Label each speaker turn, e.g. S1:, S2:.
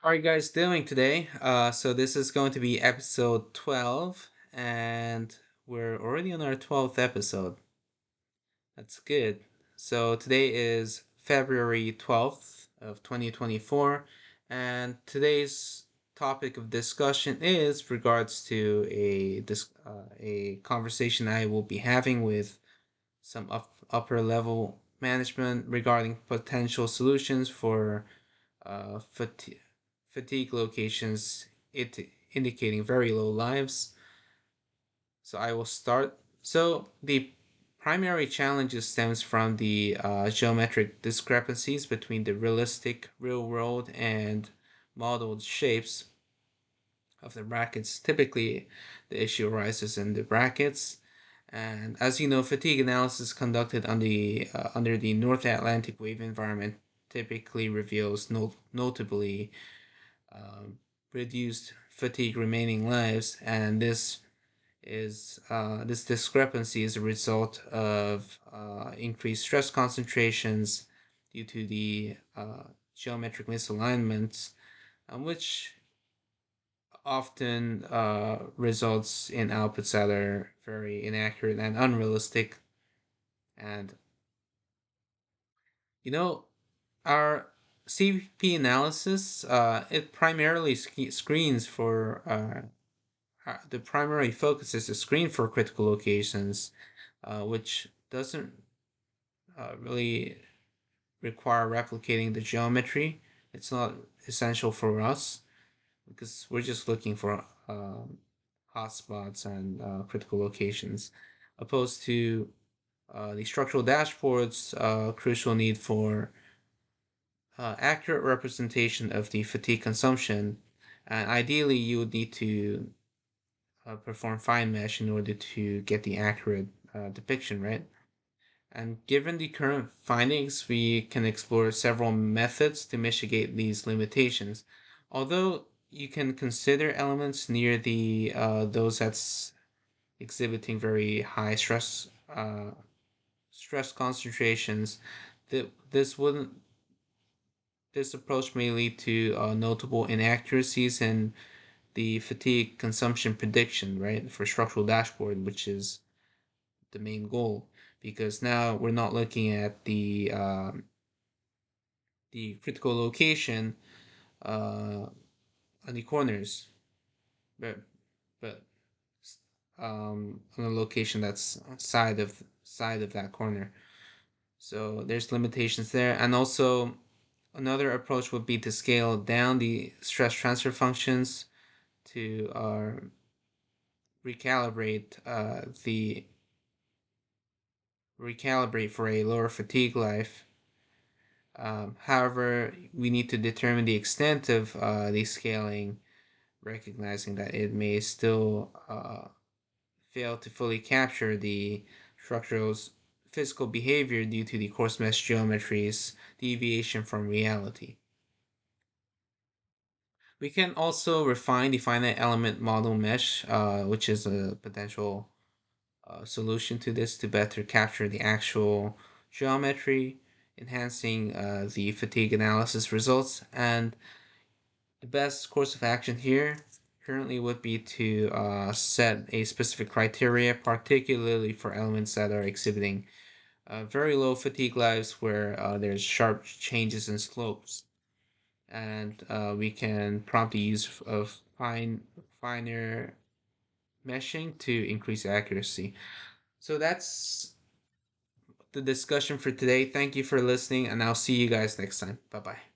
S1: How are you guys doing today? So this is going to be episode 12, and we're already on our 12th episode. That's good. So today is February 12th of 2024, and today's topic of discussion is regards to a conversation I will be having with some upper level management regarding potential solutions for fatigue locations indicating very low lives. So I will start. So the primary challenges stems from the geometric discrepancies between the realistic real world and modeled shapes of the brackets. Typically, the issue arises in the brackets. And as you know, fatigue analysis conducted on under the North Atlantic wave environment typically reveals notably um, reduced fatigue remaining lives, and this discrepancy is a result of increased stress concentrations due to the geometric misalignments, which often results in outputs that are very inaccurate and unrealistic. And you know, our CP analysis it primarily screens for the primary focus is to screen for critical locations, which doesn't really require replicating the geometry. It's not essential for us because we're just looking for hotspots and critical locations, opposed to the structural dashboards, crucial need for accurate representation of the fatigue consumption. And ideally, you would need to perform fine mesh in order to get the accurate depiction, right? And given the current findings, we can explore several methods to mitigate these limitations. Although you can consider elements near the those that's exhibiting very high stress concentrations, that this approach may lead to notable inaccuracies in the fatigue consumption prediction, right, for structural dashboard, which is the main goal, because now we're not looking at the critical location uh, on the corners, but but on a location that's side of that corner. So there's limitations there, and also another approach would be to scale down the stress transfer functions to recalibrate the recalibrate for a lower fatigue life. However, we need to determine the extent of the scaling, recognizing that it may still fail to fully capture the structural's physical behavior due to the coarse mesh geometry's deviation from reality. We can also refine the finite element model mesh, which is a potential solution to this to better capture the actual geometry, enhancing the fatigue analysis results. And the best course of action here currently would be to set a specific criteria, particularly for elements that are exhibiting very low fatigue lives where there's sharp changes in slopes. And we can prompt the use of finer meshing to increase accuracy. So that's the discussion for today. Thank you for listening, and I'll see you guys next time. Bye bye.